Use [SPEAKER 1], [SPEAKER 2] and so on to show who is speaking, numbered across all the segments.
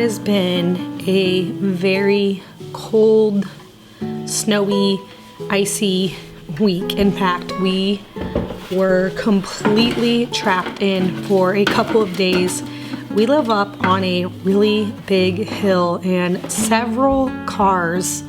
[SPEAKER 1] has been a very cold, snowy, icy week. In fact, we were completely trapped in for a couple of days. We live up on a really big hill, and several cars,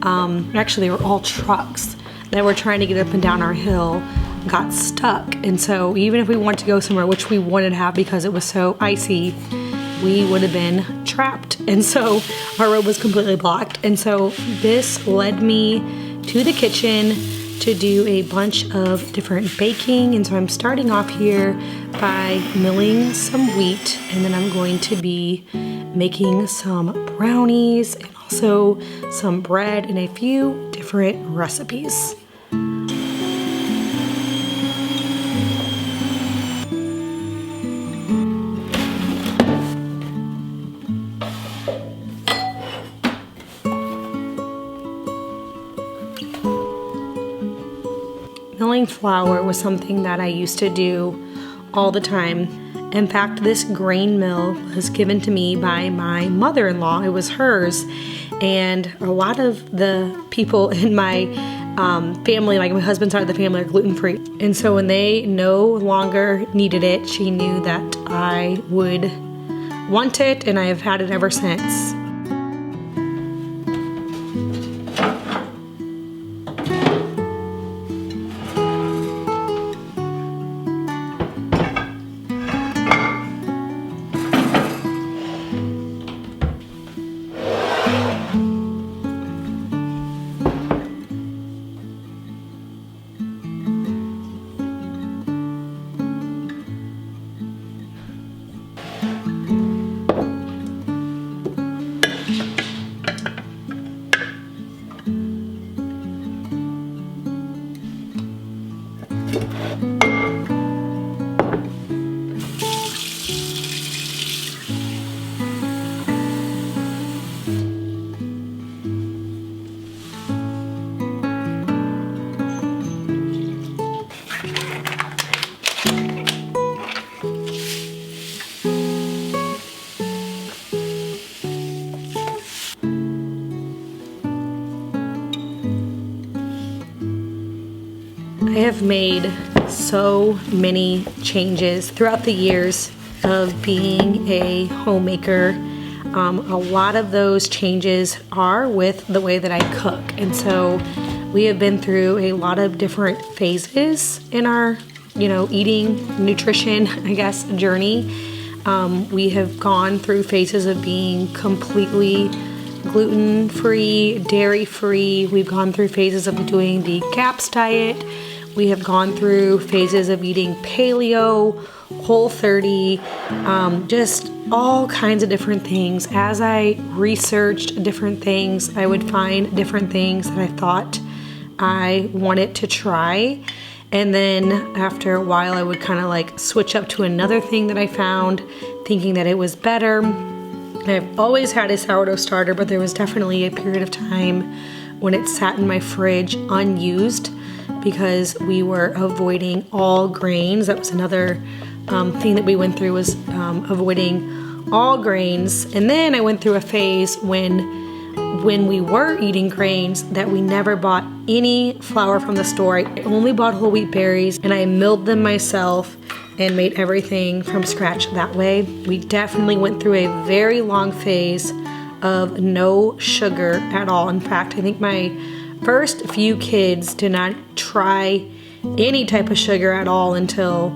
[SPEAKER 1] actually they were all trucks that were trying to get up and down our hill, got stuck. And so even if we wanted to go somewhere, which we wanted to have because it was so icy, we would have been trapped. And so our road was completely blocked. And so this led me to the kitchen to do a bunch of different baking. And so I'm starting off here by milling some wheat, and then I'm going to be making some brownies and also some bread and a few different recipes. Milling flour was something that I used to do all the time. In fact, this grain mill was given to me by my mother-in-law. It was hers. And a lot of the people in my family, like my husband's side of the family, are gluten-free. And so when they no longer needed it, she knew that I would want it, and I have had it ever since. I have made so many changes throughout the years of being a homemaker. A lot of those changes are with the way that I cook. And so we have been through a lot of different phases in our, eating, nutrition, I guess, journey. We have gone through phases of being completely gluten-free, dairy-free. We've gone through phases of doing the GAPS diet. We have gone through phases of eating paleo, Whole30, just all kinds of different things. As I researched different things, I would find different things that I thought I wanted to try. And then after a while, I would kind of like switch up to another thing that I found, thinking that it was better. I've always had a sourdough starter, but there was definitely a period of time when it sat in my fridge unused because we were avoiding all grains. That was another thing that we went through, was avoiding all grains. And then I went through a phase when we were eating grains that we never bought any flour from the store. I only bought whole wheat berries, and I milled them myself and made everything from scratch that way. We definitely went through a very long phase of no sugar at all. In fact, I think my first few kids did not try any type of sugar at all until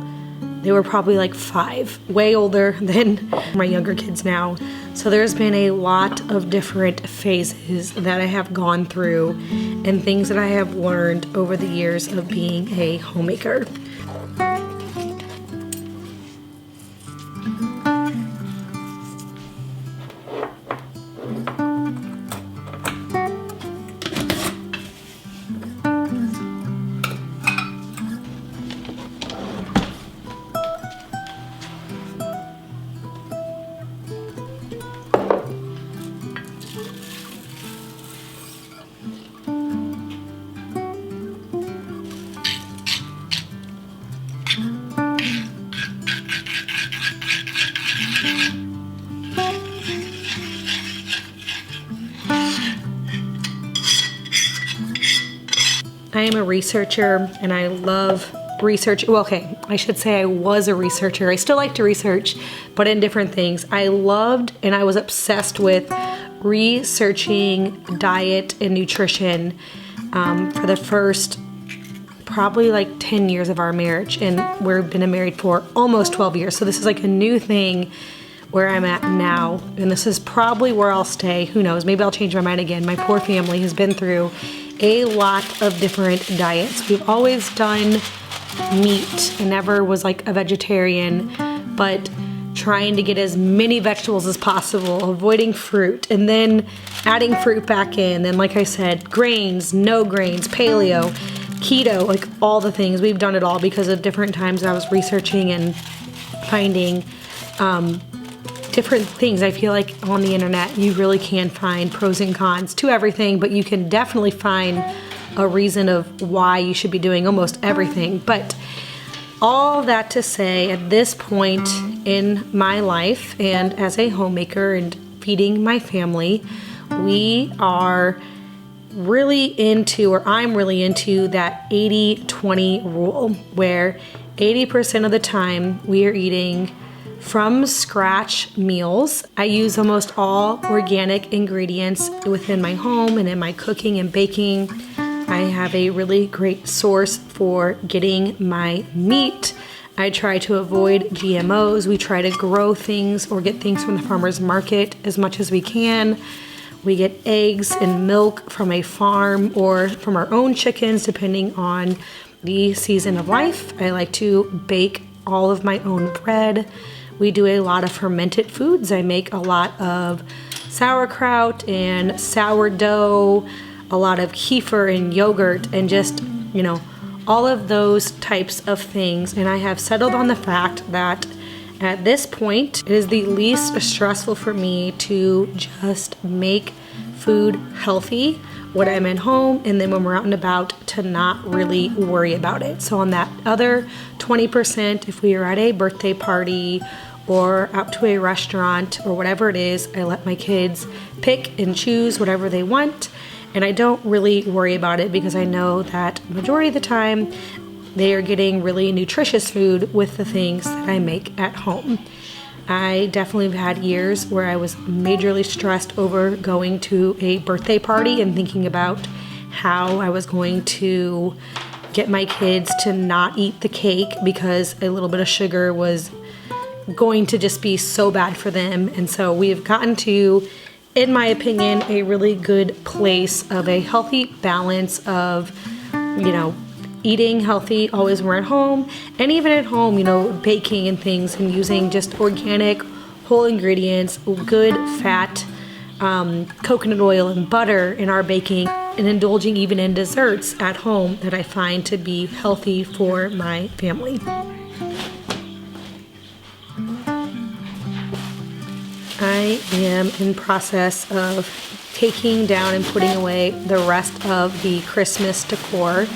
[SPEAKER 1] they were probably like 5, way older than my younger kids now. So there's been a lot of different phases that I have gone through and things that I have learned over the years of being a homemaker. I am a researcher and I love research. Well, okay, I should say I was a researcher. I still like to research, but in different things. I loved and I was obsessed with researching diet and nutrition for the first probably like 10 years of our marriage, and we've been married for almost 12 years. So this is like a new thing where I'm at now, and this is probably where I'll stay. Who knows? Maybe I'll change my mind again. My poor family has been through a lot of different diets. We've always done meat. I never was like a vegetarian, but trying to get as many vegetables as possible, avoiding fruit, and then adding fruit back in. Then, like I said, grains, no grains, paleo, keto, like all the things. We've done it all because of different times I was researching and finding different things. I feel like on the internet you really can find pros and cons to everything, but you can definitely find a reason of why you should be doing almost everything. But all that to say, at this point in my life and as a homemaker and feeding my family, we are really into, or I'm really into, that 80-20 rule, where 80% of the time we are eating from scratch meals. I use almost all organic ingredients within my home and in my cooking and baking. I have a really great source for getting my meat. I try to avoid GMOs. We try to grow things or get things from the farmer's market as much as we can. We get eggs and milk from a farm or from our own chickens, depending on the season of life. I like to bake all of my own bread. We do a lot of fermented foods. I make a lot of sauerkraut and sourdough, a lot of kefir and yogurt, and just, you know, all of those types of things. And I have settled on the fact that at this point, it is the least stressful for me to just make food healthy when I'm at home, and then when we're out and about, to not really worry about it. So on that other 20%, if we are at a birthday party or out to a restaurant or whatever it is, I let my kids pick and choose whatever they want, and I don't really worry about it because I know that majority of the time they are getting really nutritious food with the things that I make at home. I definitely have had years where I was majorly stressed over going to a birthday party and thinking about how I was going to get my kids to not eat the cake because a little bit of sugar was going to just be so bad for them. And so we have gotten to, in my opinion, a really good place of a healthy balance of, you know, eating healthy always when we're at home, and even at home, you know, baking and things, and using just organic, whole ingredients, good fat, coconut oil and butter in our baking, and indulging even in desserts at home that I find to be healthy for my family. I am in process of taking down and putting away the rest of the Christmas decor.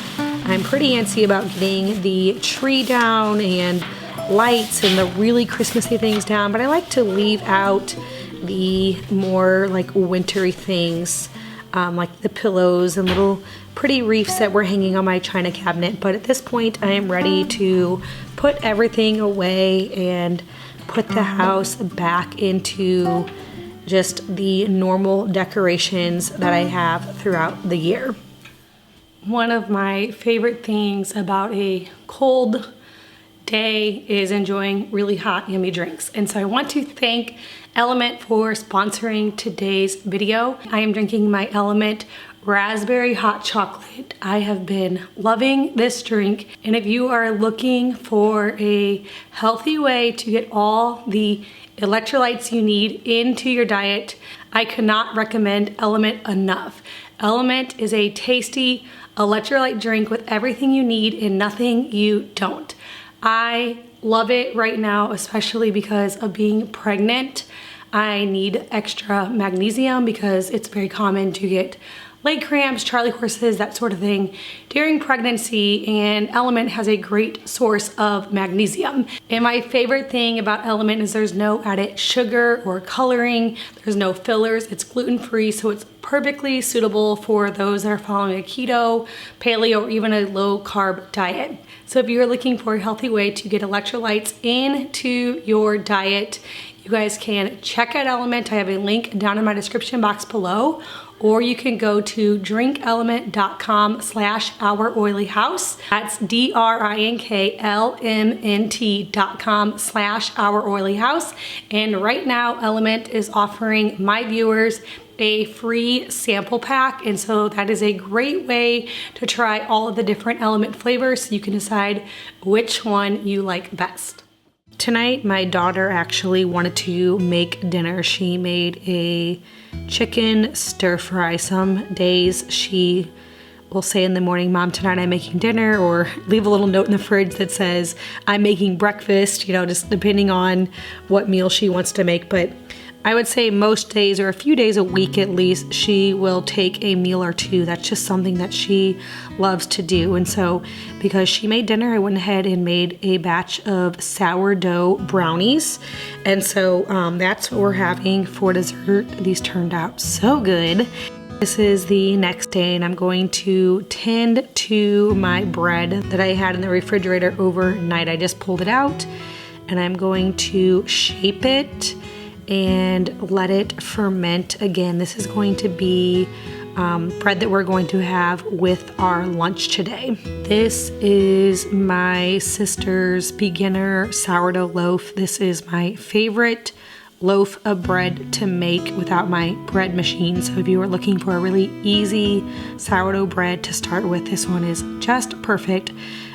[SPEAKER 1] I'm pretty antsy about getting the tree down and lights and the really Christmassy things down, but I like to leave out the more like wintry things, like the pillows and little pretty wreaths that were hanging on my china cabinet. But at this point, I am ready to put everything away and put the house back into just the normal decorations that I have throughout the year. One of my favorite things about a cold day is enjoying really hot, yummy drinks. And so I want to thank Element for sponsoring today's video. I am drinking my Element Raspberry Hot Chocolate. I have been loving this drink. And if you are looking for a healthy way to get all the electrolytes you need into your diet, I cannot recommend Element enough. Element is a tasty electrolyte drink with everything you need and nothing you don't. I love it right now, especially because of being pregnant. I need extra magnesium because it's very common to get leg cramps, Charlie horses, that sort of thing during pregnancy, and Element has a great source of magnesium. And my favorite thing about Element is there's no added sugar or coloring, there's no fillers, it's gluten-free, so it's perfectly suitable for those that are following a keto, paleo, or even a low carb diet. So if you're looking for a healthy way to get electrolytes into your diet, you guys can check out Element. I have a link down in my description box below, or you can go to drinkelement.com/ouroilyhouse. That's drinklmnt.com/ouroilyhouse. And right now, Element is offering my viewers a free sample pack, and so that is a great way to try all of the different Element flavors so you can decide which one you like best. Tonight, my daughter actually wanted to make dinner. She made a chicken stir fry. Some days she will say in the morning, "Mom, tonight I'm making dinner," or leave a little note in the fridge that says, "I'm making breakfast," you know, just depending on what meal she wants to make. But I would say most days, or a few days a week at least, she will take a meal or two. That's just something that she loves to do. And so because she made dinner, I went ahead and made a batch of sourdough brownies. And so that's what we're having for dessert. These turned out so good. This is the next day, and I'm going to tend to my bread that I had in the refrigerator overnight. I just pulled it out, and I'm going to shape it and let it ferment. Again, this is going to be bread that we're going to have with our lunch today. This is my sister's beginner sourdough loaf. This is my favorite loaf of bread to make without my bread machine. So if you are looking for a really easy sourdough bread to start with, this one is just perfect.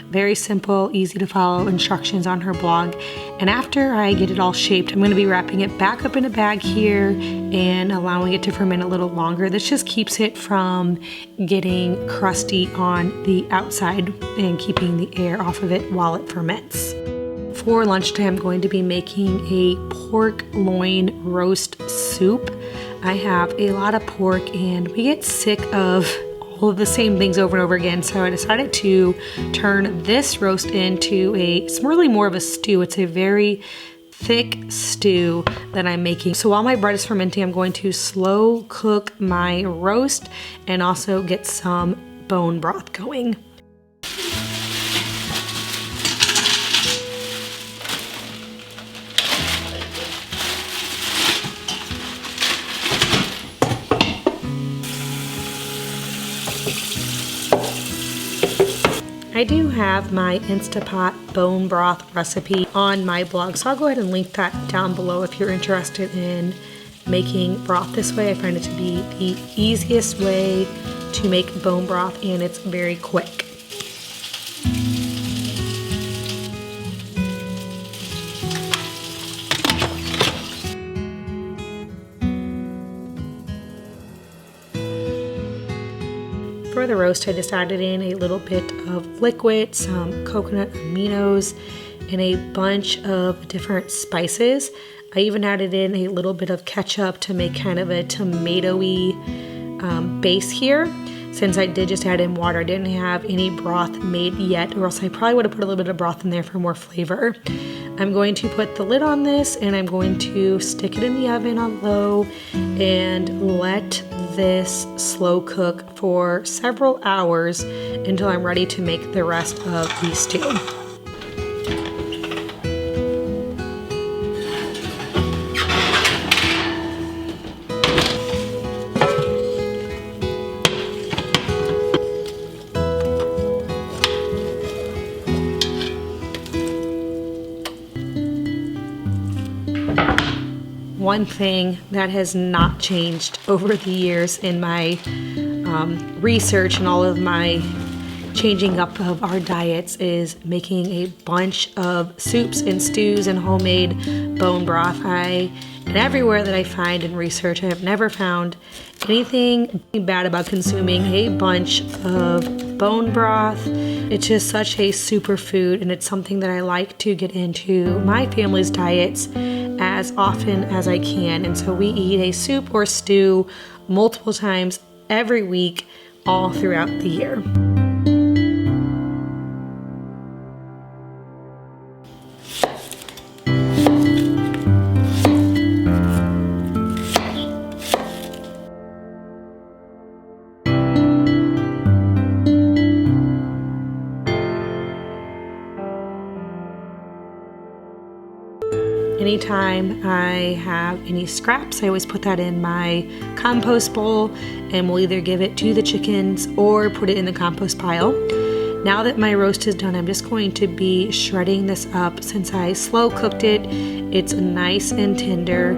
[SPEAKER 1] Very simple, easy to follow instructions on her blog. And after I get it all shaped, I'm going to be wrapping it back up in a bag here and allowing it to ferment a little longer. This just keeps it from getting crusty on the outside and keeping the air off of it while it ferments. For lunchtime, I'm going to be making a pork loin roast soup. I have a lot of pork and we get sick of all of the same things over and over again, so I decided to turn this roast into it's really more of a stew. It's a very thick stew that I'm making. So while my bread is fermenting, I'm going to slow cook my roast and also get some bone broth going. I do have my Instapot bone broth recipe on my blog, so I'll go ahead and link that down below if you're interested in making broth this way. I find it to be the easiest way to make bone broth, and it's very quick. For the roast, I just added in a little bit of liquid, some coconut aminos, and a bunch of different spices. I even added in a little bit of ketchup to make kind of a tomatoey base here. Since I did just add in water, I didn't have any broth made yet, or else I probably would have put a little bit of broth in there for more flavor. I'm going to put the lid on this, and I'm going to stick it in the oven on low and let this slow cook for several hours until I'm ready to make the rest of the stew. One thing that has not changed over the years in my research and all of my changing up of our diets is making a bunch of soups and stews and homemade bone broth. And everywhere that I find and research, I have never found anything bad about consuming a bunch of bone broth. It's just such a superfood, and it's something that I like to get into my family's diets as often as I can. And so we eat a soup or stew multiple times every week all throughout the year. Anytime I have any scraps, I always put that in my compost bowl, and we'll either give it to the chickens or put it in the compost pile. Now that my roast is done, I'm just going to be shredding this up. Since I slow cooked it, it's nice and tender,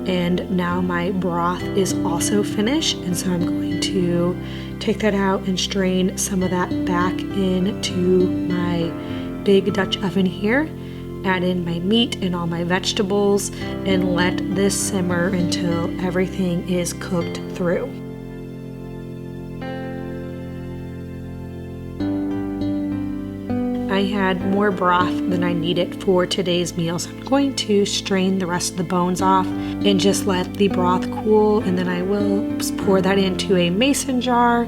[SPEAKER 1] and now my broth is also finished, and so I'm going to take that out and strain some of that back into my big Dutch oven here. Add in my meat and all my vegetables and let this simmer until everything is cooked through. I had more broth than I needed for today's meal, so I'm going to strain the rest of the bones off and just let the broth cool, and then I will pour that into a mason jar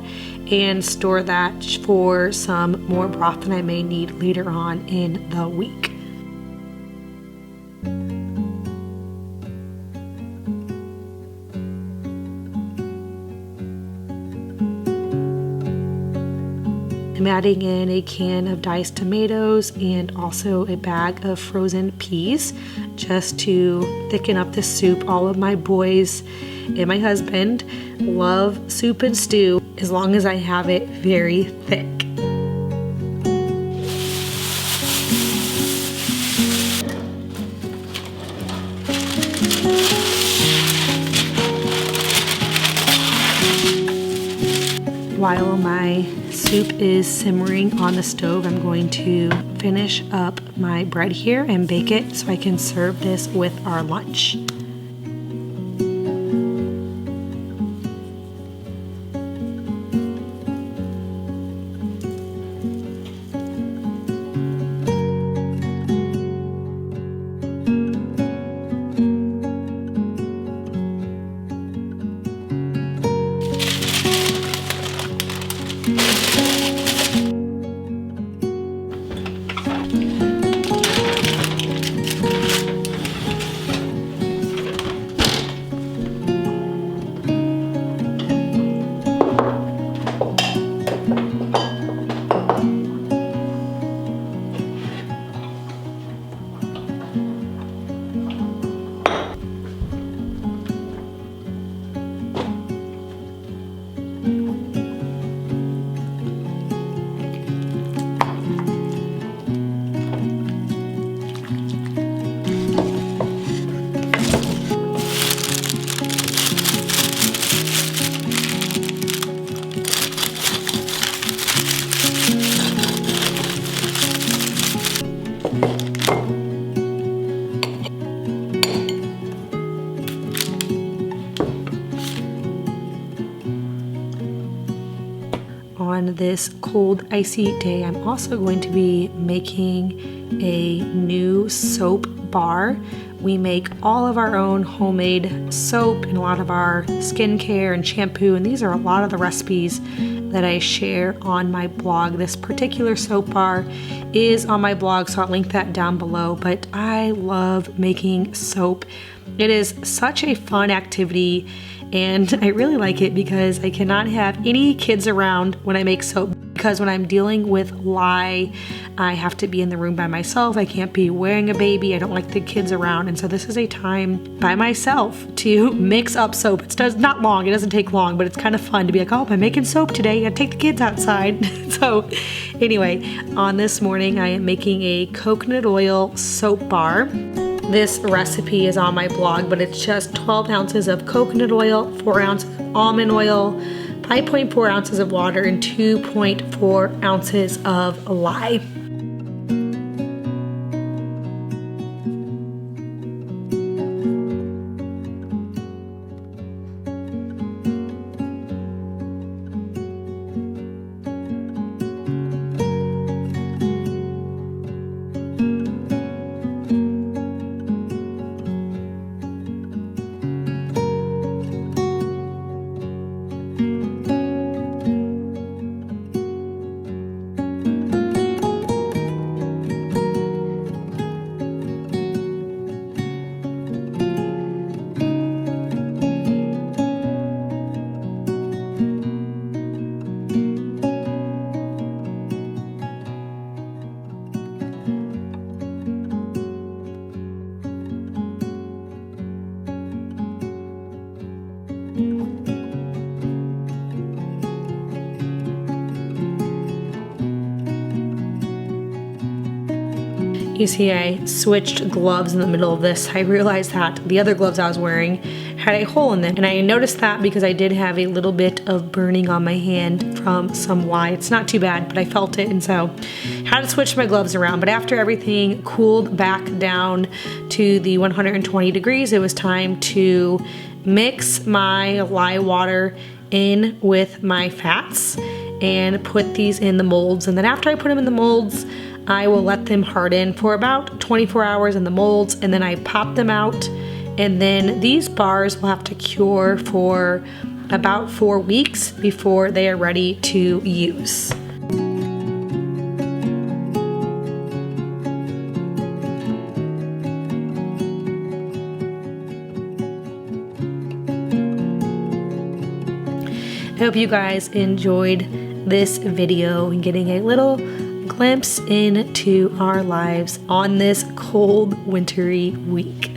[SPEAKER 1] and store that for some more broth that I may need later on in the week. I'm adding in a can of diced tomatoes and also a bag of frozen peas just to thicken up the soup. All of my boys and my husband love soup and stew as long as I have it very thick. While my soup is simmering on the stove, I'm going to finish up my bread here and bake it so I can serve this with our lunch. On this cold, icy day, I'm also going to be making a new soap bar. We make all of our own homemade soap and a lot of our skincare and shampoo, and these are a lot of the recipes that I share on my blog. This particular soap bar is on my blog, so I'll link that down below, but I love making soap. It is such a fun activity, and I really like it because I cannot have any kids around when I make soap, because when I'm dealing with lye, I have to be in the room by myself. I can't be wearing a baby. I don't like the kids around, and so this is a time by myself to mix up soap. It doesn't take long, but it's kind of fun to be like, oh, I'm making soap today. I take the kids outside. So anyway, on this morning, I am making a coconut oil soap bar. This recipe is on my blog, but it's just 12 ounces of coconut oil, 4 ounces of almond oil, 5.4 ounces of water, and 2.4 ounces of lye. You see I switched gloves in the middle of this. I realized that the other gloves I was wearing had a hole in them, and I noticed that because I did have a little bit of burning on my hand from some lye. It's not too bad, but I felt it, and so had to switch my gloves around. But after everything cooled back down to the 120 degrees, it was time to mix my lye water in with my fats and put these in the molds. And then after I put them in the molds, I will let them harden for about 24 hours in the molds, and then I pop them out. And then these bars will have to cure for about 4 weeks before they are ready to use. I hope you guys enjoyed this video and getting a little glimpse into our lives on this cold, wintry week.